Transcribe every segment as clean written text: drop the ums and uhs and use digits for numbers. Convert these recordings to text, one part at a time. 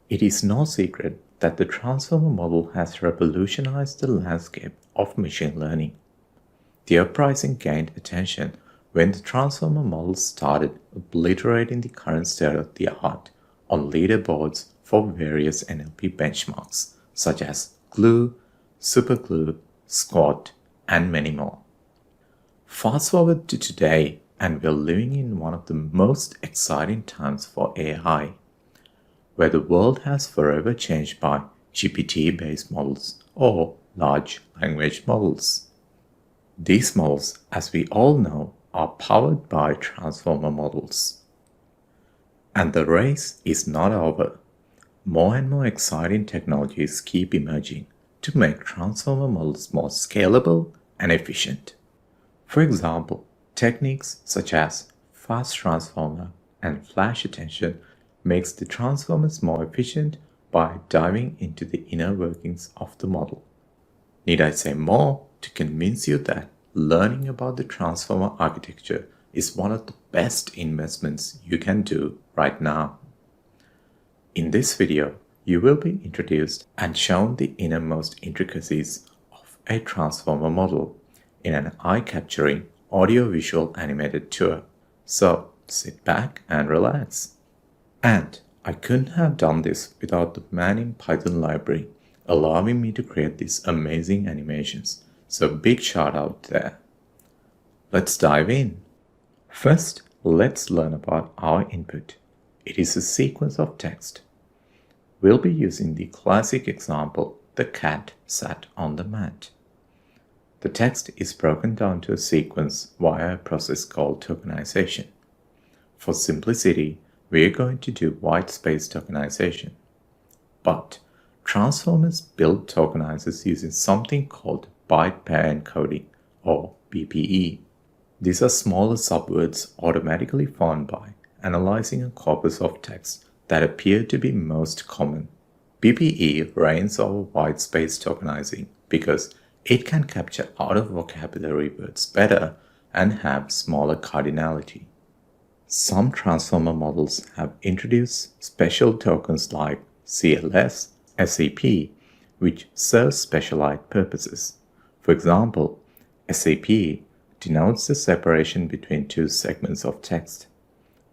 It is no secret that the transformer model has revolutionized the landscape of machine learning. The uprising gained attention when the transformer model started obliterating the current state of the art on leaderboards for various NLP benchmarks such as glue, superglue, squat, and many more. Fast forward to today, and we're living in one of the most exciting times for AI, where the world has forever changed by GPT-based models or large language models. These models, as we all know, are powered by transformer models. And the race is not over. More and more exciting technologies keep emerging to make transformer models more scalable and efficient. For example, techniques such as fast transformer and flash attention makes the transformers more efficient by diving into the inner workings of the model. Need I say more to convince you that learning about the transformer architecture is one of the best investments you can do right now? In this video, you will be introduced and shown the innermost intricacies of a transformer model in an eye-capturing audio-visual animated tour. So sit back and relax. And I couldn't have done this without the man in Python library allowing me to create these amazing animations. So big shout out there. Let's dive in. First, let's learn about our input. It is a sequence of text. We'll be using the classic example, the cat sat on the mat. The text is broken down to a sequence via a process called tokenization. For simplicity, we are going to do white space tokenization. But transformers build tokenizers using something called byte pair encoding, or BPE. These are smaller subwords automatically found by analyzing a corpus of text that appear to be most common. BPE reigns over white space tokenizing because it can capture out-of-vocabulary words better and have smaller cardinality. Some transformer models have introduced special tokens like CLS, SAP, which serve specialized purposes. For example, SAP denotes the separation between two segments of text.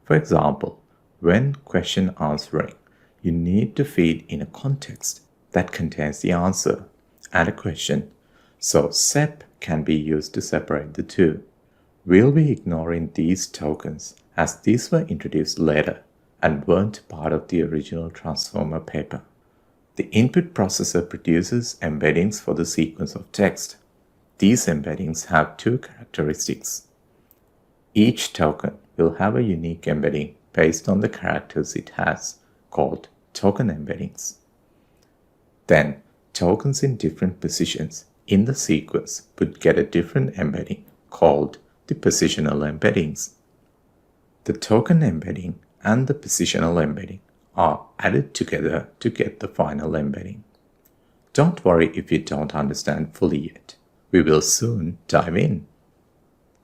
For example, when question answering, you need to feed in a context that contains the answer and a question. So SEP can be used to separate the two. We'll be ignoring these tokens as these were introduced later and weren't part of the original transformer paper. The input processor produces embeddings for the sequence of text. These embeddings have two characteristics. Each token will have a unique embedding based on the characters it has, called token embeddings. Then, tokens in different positions in the sequence would get a different embedding called the positional embeddings. The token embedding and the positional embedding are added together to get the final embedding. Don't worry if you don't understand fully yet. We will soon dive in.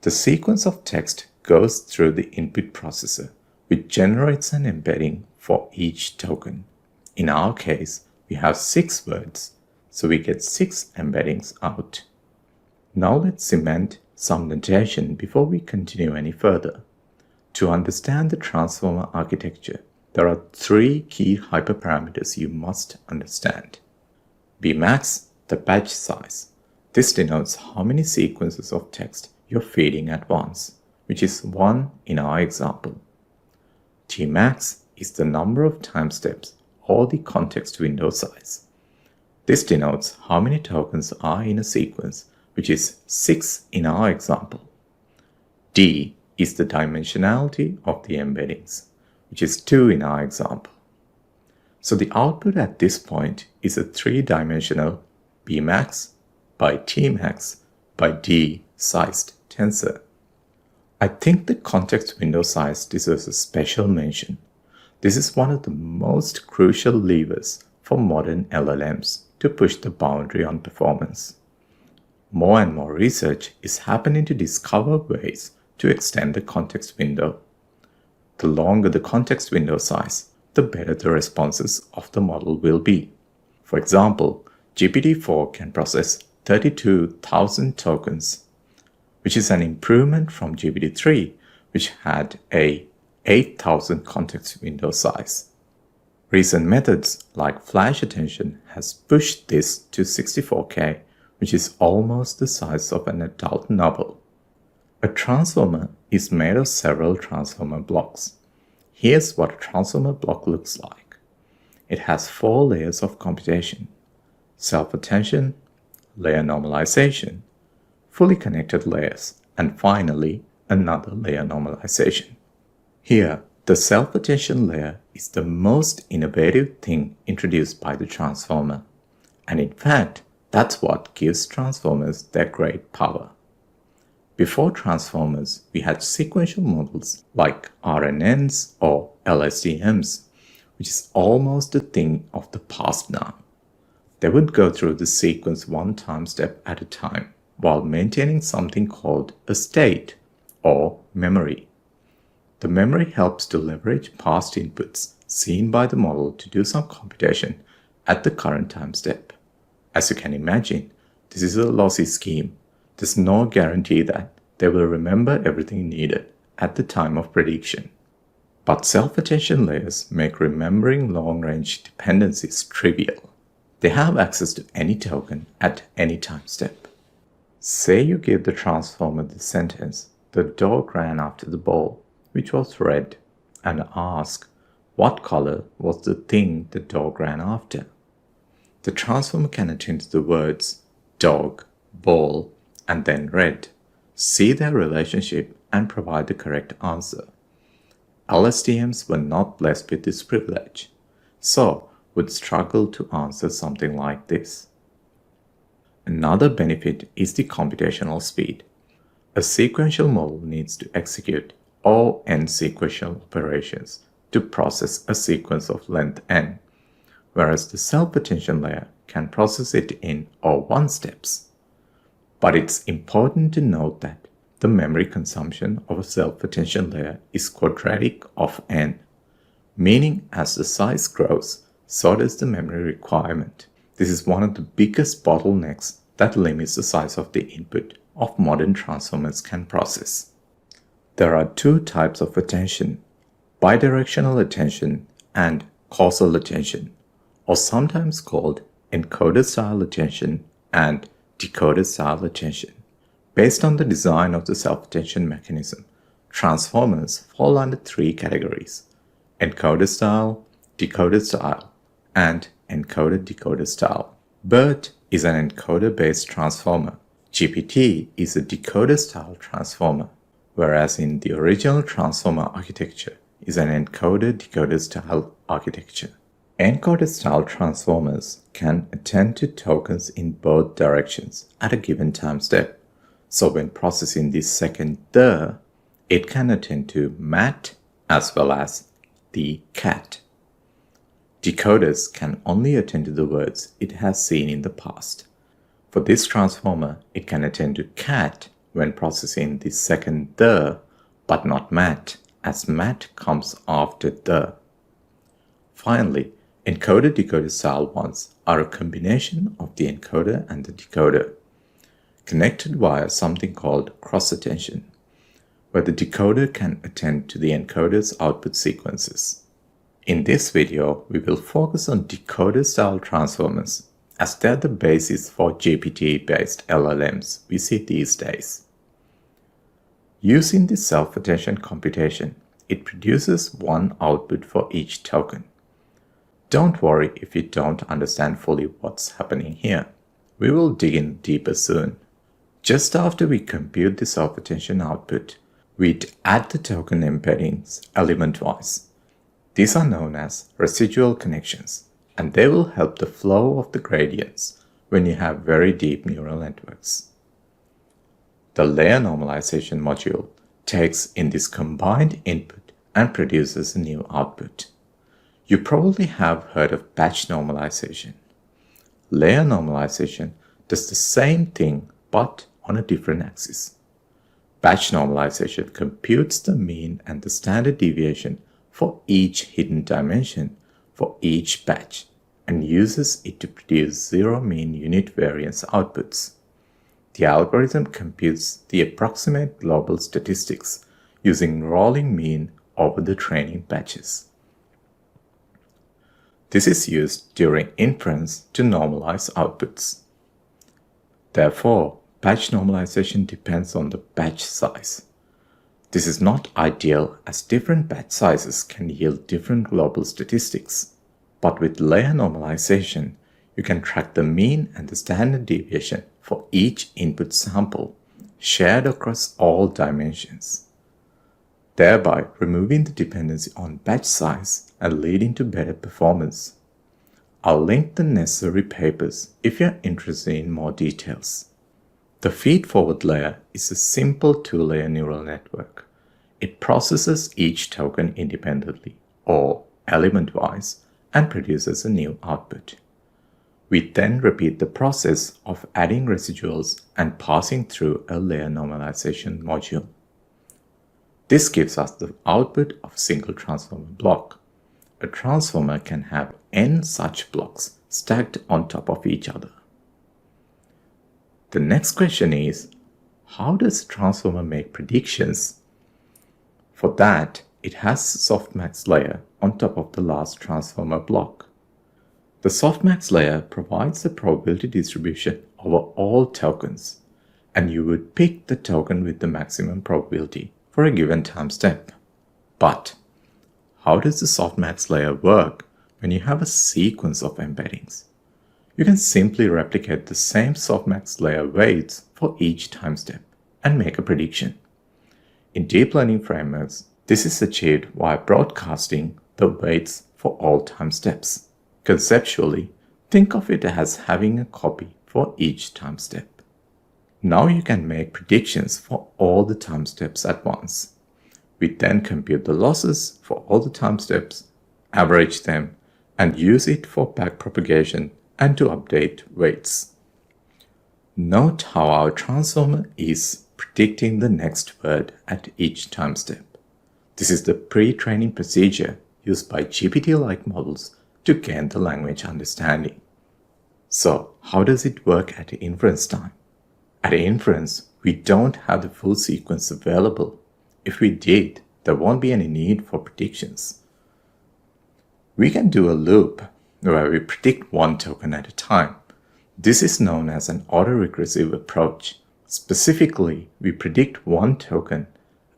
The sequence of text goes through the input processor, which generates an embedding for each token. In our case, we have 6 words, so we get 6 embeddings out. Now let's cement some notation before we continue any further. To understand the transformer architecture, there are 3 key hyperparameters you must understand. Bmax, the batch size. This denotes how many sequences of text you're feeding at once, which is 1 in our example. Tmax is the number of time steps or the context window size. This denotes how many tokens are in a sequence, which is 6 in our example. D is the dimensionality of the embeddings, which is 2 in our example. So the output at this point is a 3-dimensional Bmax by Tmax by D sized tensor. I think the context window size deserves a special mention. This is one of the most crucial levers for modern LLMs to push the boundary on performance. More and more research is happening to discover ways to extend the context window. The longer the context window size, the better the responses of the model will be. For example, GPT-4 can process 32,000 tokens, which is an improvement from GPT-3, which had a 8,000 context window size. Recent methods like flash attention has pushed this to 64K, which is almost the size of an adult novel. A transformer is made of several transformer blocks. Here's what a transformer block looks like. It has 4 layers of computation: self-attention, layer normalization, fully connected layers, and finally, another layer normalization. Here, the self-attention layer is the most innovative thing introduced by the transformer. And in fact, that's what gives transformers their great power. Before transformers, we had sequential models like RNNs or LSTMs, which is almost a thing of the past now. They would go through the sequence one time step at a time while maintaining something called a state or memory. The memory helps to leverage past inputs seen by the model to do some computation at the current time step. As you can imagine, this is a lossy scheme. There's no guarantee that they will remember everything needed at the time of prediction. But self-attention layers make remembering long-range dependencies trivial. They have access to any token at any time step. Say you give the transformer the sentence, "The dog ran after the ball," which was red, and ask, what color was the thing the dog ran after? The transformer can attend to the words dog, ball, and then red, see their relationship, and provide the correct answer. LSTMs were not blessed with this privilege, so would struggle to answer something like this. Another benefit is the computational speed. A sequential model needs to execute all n sequential operations to process a sequence of length n, whereas the self-attention layer can process it in O1 steps. But it's important to note that the memory consumption of a self-attention layer is quadratic of n, meaning as the size grows, so does the memory requirement. This is one of the biggest bottlenecks that limits the size of the input of modern transformers can process. There are 2 types of attention: bidirectional attention and causal attention, or sometimes called encoder-style attention and decoder-style attention. Based on the design of the self-attention mechanism, transformers fall under 3 categories: encoder-style, decoder-style, and encoder-decoder-style. BERT is an encoder-based transformer. GPT is a decoder-style transformer, whereas in the original transformer architecture is an encoder-decoder-style architecture. Encoder-style transformers can attend to tokens in both directions at a given time step. So when processing the second "the," it can attend to "mat" as well as the "cat." Decoders can only attend to the words it has seen in the past. For this transformer, it can attend to "cat" when processing the second "the," but not "mat," as "mat" comes after "the." Finally, encoder-decoder style ones are a combination of the encoder and the decoder, connected via something called cross-attention, where the decoder can attend to the encoder's output sequences. In this video, we will focus on decoder-style transformers, as they're the basis for GPT-based LLMs we see these days. Using this self-attention computation, it produces one output for each token. Don't worry if you don't understand fully what's happening here. We will dig in deeper soon. Just after we compute the self-attention output, we'd add the token embeddings element-wise. These are known as residual connections, and they will help the flow of the gradients when you have very deep neural networks. The layer normalization module takes in this combined input and produces a new output. You probably have heard of batch normalization. Layer normalization does the same thing but on a different axis. Batch normalization computes the mean and the standard deviation for each hidden dimension for each batch and uses it to produce zero mean unit variance outputs. The algorithm computes the approximate global statistics using rolling mean over the training batches. This is used during inference to normalize outputs. Therefore, batch normalization depends on the batch size. This is not ideal as different batch sizes can yield different global statistics. But with layer normalization, you can track the mean and the standard deviation for each input sample, shared across all dimensions, thereby removing the dependency on batch size and leading to better performance. I'll link the necessary papers if you're interested in more details. The feed-forward layer is a simple two-layer neural network. It processes each token independently, or element-wise, and produces a new output. We then repeat the process of adding residuals and passing through a layer normalization module. This gives us the output of a single transformer block. A transformer can have n such blocks stacked on top of each other. The next question is, how does a transformer make predictions? For that, it has a softmax layer on top of the last transformer block. The softmax layer provides the probability distribution over all tokens, and you would pick the token with the maximum probability for a given time step. But how does the softmax layer work when you have a sequence of embeddings? You can simply replicate the same softmax layer weights for each time step and make a prediction. In deep learning frameworks, this is achieved while broadcasting the weights for all time steps. Conceptually, think of it as having a copy for each time step. Now you can make predictions for all the time steps at once. We then compute the losses for all the time steps, average them, and use it for backpropagation and to update weights. Note how our transformer is predicting the next word at each time step. This is the pre-training procedure used by GPT-like models to gain the language understanding. So, how does it work at inference time? At inference, we don't have the full sequence available. If we did, there won't be any need for predictions. We can do a loop where we predict one token at a time. This is known as an autoregressive approach. Specifically, we predict one token,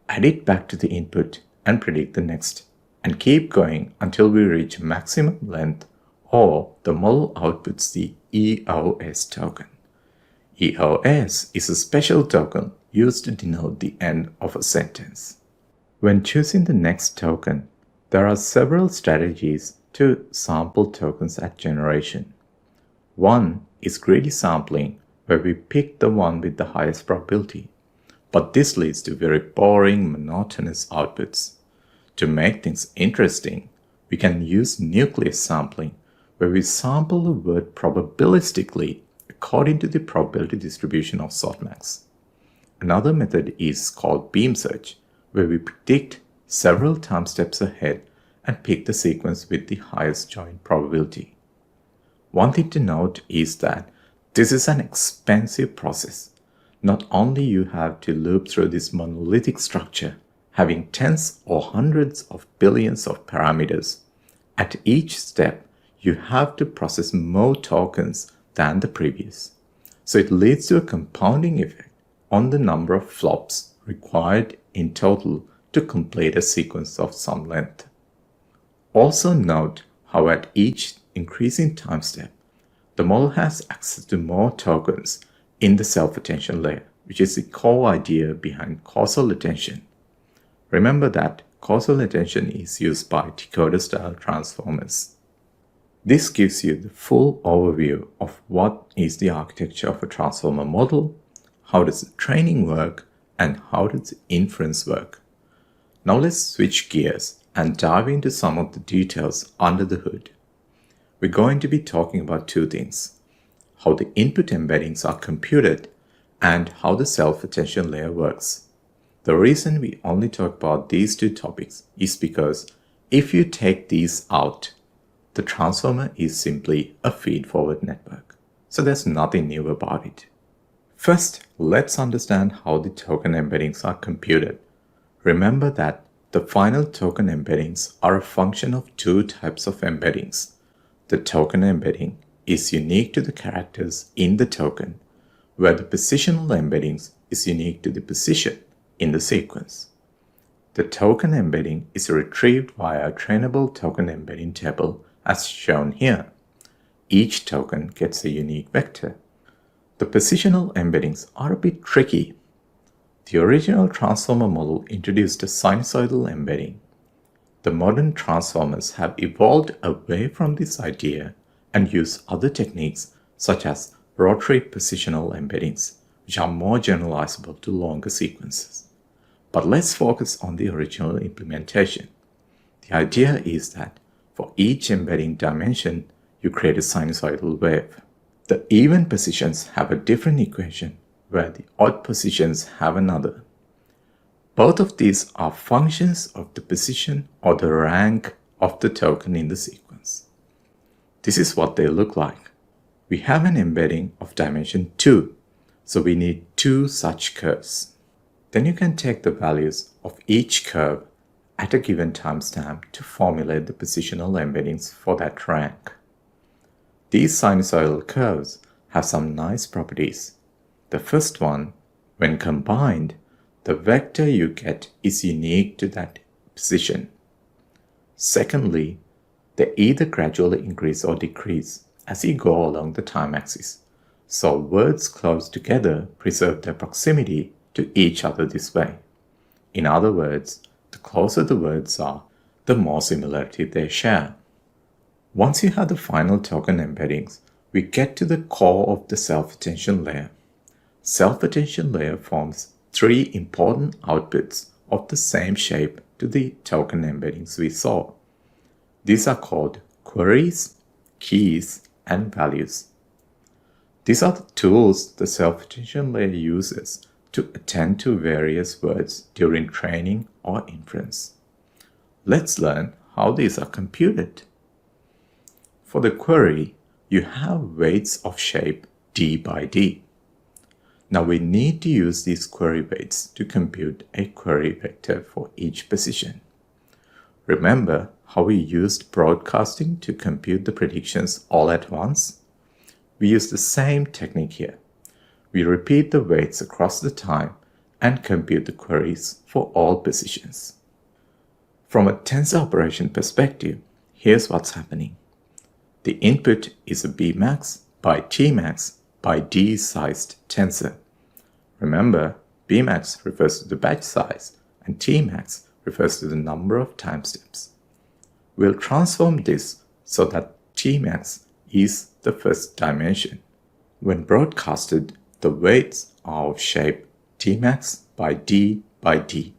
add it back to the input, and predict the next, and keep going until we reach maximum length or the model outputs the EOS token. EOS is a special token used to denote the end of a sentence. When choosing the next token, there are several strategies to sample tokens at generation. One is greedy sampling, where we pick the one with the highest probability. But this leads to very boring, monotonous outputs. To make things interesting, we can use nucleus sampling, where we sample the word probabilistically according to the probability distribution of softmax. Another method is called beam search, where we predict several time steps ahead and pick the sequence with the highest joint probability. One thing to note is that this is an expensive process. Not only you have to loop through this monolithic structure, having tens or hundreds of billions of parameters. At each step, you have to process more tokens than the previous. So it leads to a compounding effect on the number of flops required in total to complete a sequence of some length. Also note how at each increasing time step, the model has access to more tokens in the self-attention layer, which is the core idea behind causal attention. Remember that causal attention is used by decoder-style transformers. This gives you the full overview of what is the architecture of a transformer model, how does the training work, and how does the inference work. Now let's switch gears and dive into some of the details under the hood. We're going to be talking about two things: how the input embeddings are computed and how the self-attention layer works. The reason we only talk about these two topics is because if you take these out, The transformer is simply a feed-forward network, so there's nothing new about it. First, let's understand how the token embeddings are computed. Remember that the final token embeddings are a function of two types of embeddings. The token embedding is unique to the characters in the token, where the positional embeddings is unique to the position in the sequence. The token embedding is retrieved via a trainable token embedding table as shown here. Each token gets a unique vector. The positional embeddings are a bit tricky. The original transformer model introduced a sinusoidal embedding. The modern transformers have evolved away from this idea and use other techniques such as rotary positional embeddings, which are more generalizable to longer sequences. But let's focus on the original implementation. The idea is that for each embedding dimension, you create a sinusoidal wave. The even positions have a different equation, where the odd positions have another. Both of these are functions of the position or the rank of the token in the sequence. This is what they look like. We have an embedding of dimension 2, so we need 2 such curves. Then you can take the values of each curve at a given timestamp to formulate the positional embeddings for that rank. These sinusoidal curves have some nice properties. The first one, when combined, the vector you get is unique to that position. Secondly, they either gradually increase or decrease as you go along the time axis, so words close together preserve their proximity to each other this way. In other words, the closer the words are, the more similarity they share. Once you have the final token embeddings, we get to the core of the self-attention layer. Self-attention layer forms 3 important outputs of the same shape to the token embeddings we saw. These are called queries, keys, and values. These are the tools the self-attention layer uses to attend to various words during training or inference. Let's learn how these are computed. For the query, you have weights of shape d by d. Now we need to use these query weights to compute a query vector for each position. Remember how we used broadcasting to compute the predictions all at once? We use the same technique here. We repeat the weights across the time and compute the queries for all positions. From a tensor operation perspective, here's what's happening. The input is a Bmax by Tmax by D-sized tensor. Remember, Bmax refers to the batch size and Tmax refers to the number of time steps. We'll transform this so that Tmax is the first dimension. When broadcasted, the weights are of shape Tmax by D by D.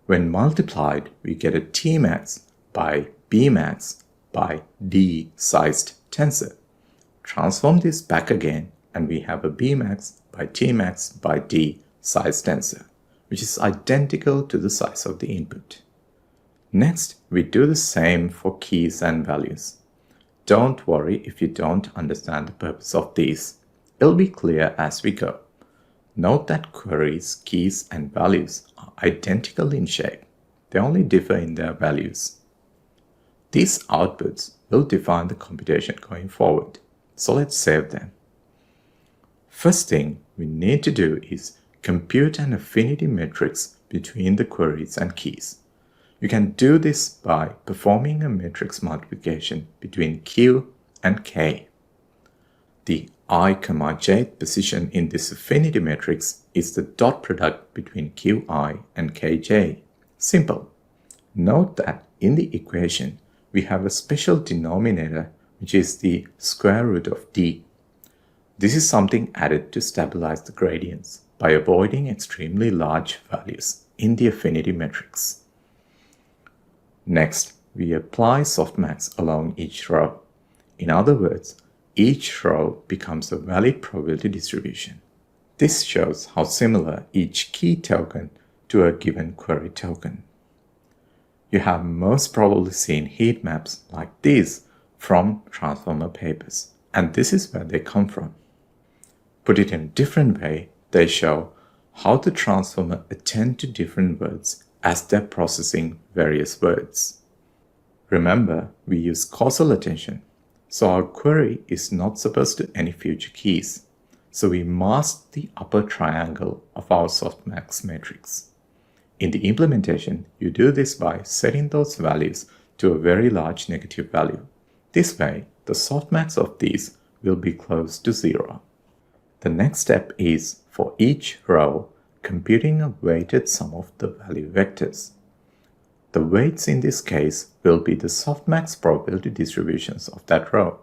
When multiplied, we get a Tmax by Bmax by D-sized tensor. Transform this back again and we have a Bmax by Tmax by D-sized tensor, which is identical to the size of the input. Next, we do the same for keys and values. Don't worry if you don't understand the purpose of these. It'll be clear as we go. Note that queries, keys, and values are identical in shape. They only differ in their values. These outputs will define the computation going forward, so let's save them. First thing we need to do is compute an affinity matrix between the queries and keys. You can do this by performing a matrix multiplication between Q and K. The I, jth position in this affinity matrix is the dot product between Qi and Kj. Simple. Note that in the equation, we have a special denominator which is the square root of d. This is something added to stabilize the gradients by avoiding extremely large values in the affinity matrix. Next, we apply softmax along each row. In other words, each row becomes a valid probability distribution. This shows how similar each key token to a given query token. You have most probably seen heat maps like these from transformer papers, and this is where they come from. Put it in a different way, they show how the transformer attend to different words as they're processing various words. Remember, we use causal attention, so our query is not supposed to any future keys. So we mask the upper triangle of our softmax matrix. In the implementation, you do this by setting those values to a very large negative value. This way, the softmax of these will be close to 0. The next step is, for each row, computing a weighted sum of the value vectors. The weights in this case will be the softmax probability distributions of that row.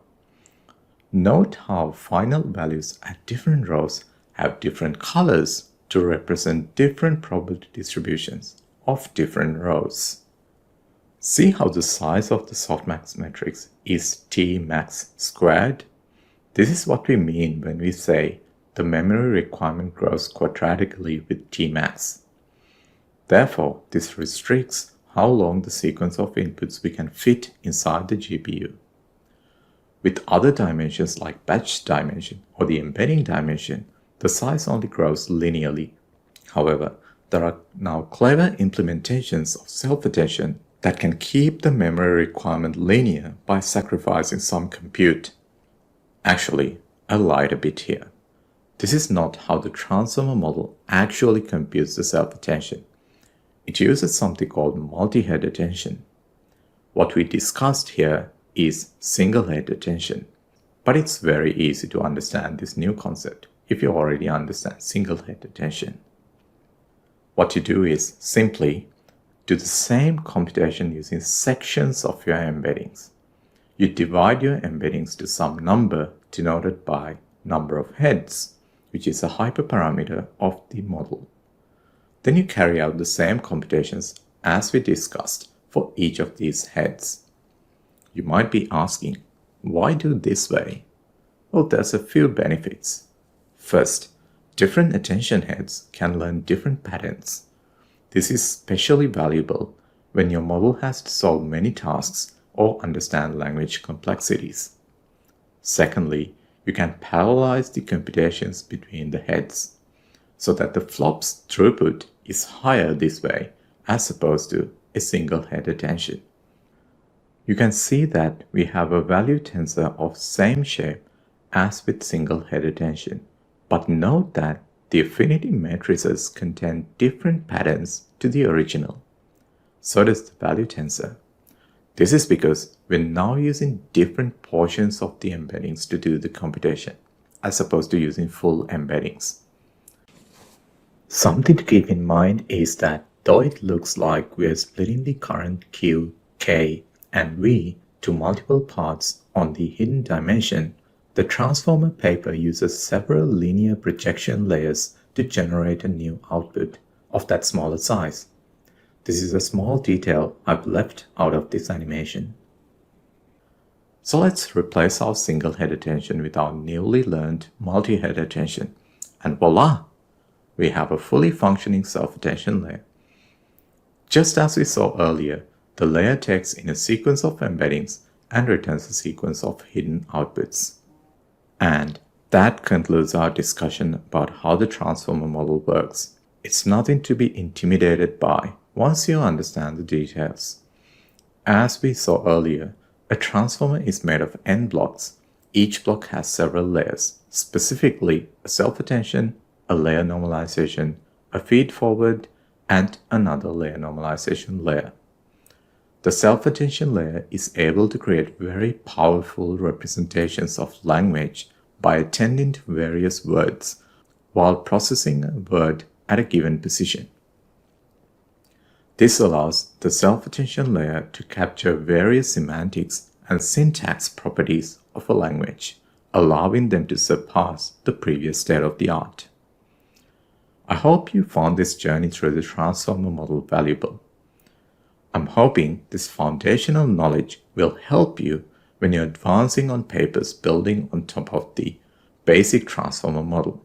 Note how final values at different rows have different colors to represent different probability distributions of different rows. See how the size of the softmax matrix is T max squared? This is what we mean when we say the memory requirement grows quadratically with T max. Therefore, this restricts how long the sequence of inputs we can fit inside the GPU. With other dimensions like batch dimension or the embedding dimension, the size only grows linearly. However, there are now clever implementations of self-attention that can keep the memory requirement linear by sacrificing some compute. Actually, I lied a bit here. This is not how the transformer model actually computes the self-attention. It uses something called multi-head attention. What we discussed here is single-head attention, but it's very easy to understand this new concept if you already understand single-head attention. What you do is simply do the same computation using sections of your embeddings. You divide your embeddings to some number denoted by number of heads, which is a hyperparameter of the model. Then you carry out the same computations as we discussed for each of these heads. You might be asking, why do this way? Well, there's a few benefits. First, different attention heads can learn different patterns. This is especially valuable when your model has to solve many tasks or understand language complexities. Secondly, you can parallelize the computations between the heads, so that the flop's throughput is higher this way as opposed to a single head attention. You can see that we have a value tensor of same shape as with single head attention, but note that the affinity matrices contain different patterns to the original. So does the value tensor. This is because we're now using different portions of the embeddings to do the computation, as opposed to using full embeddings. Something to keep in mind is that though it looks like we're splitting the current Q, K, and V to multiple parts on the hidden dimension, the transformer paper uses several linear projection layers to generate a new output of that smaller size. This is a small detail I've left out of this animation. So let's replace our single head attention with our newly learned multi-head attention, and voila! We have a fully functioning self-attention layer. Just as we saw earlier, the layer takes in a sequence of embeddings and returns a sequence of hidden outputs. And that concludes our discussion about how the transformer model works. It's nothing to be intimidated by once you understand the details. As we saw earlier, a transformer is made of n blocks. Each block has several layers, specifically a self-attention, a layer normalization, a feed-forward, and another layer normalization layer. The self-attention layer is able to create very powerful representations of language by attending to various words while processing a word at a given position. This allows the self-attention layer to capture various semantics and syntax properties of a language, allowing them to surpass the previous state of the art. I hope you found this journey through the transformer model valuable. I'm hoping this foundational knowledge will help you when you're advancing on papers building on top of the basic transformer model.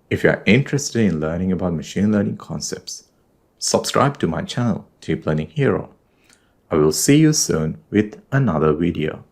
If you are interested in learning about machine learning concepts, subscribe to my channel, Deep Learning Hero. I will see you soon with another video.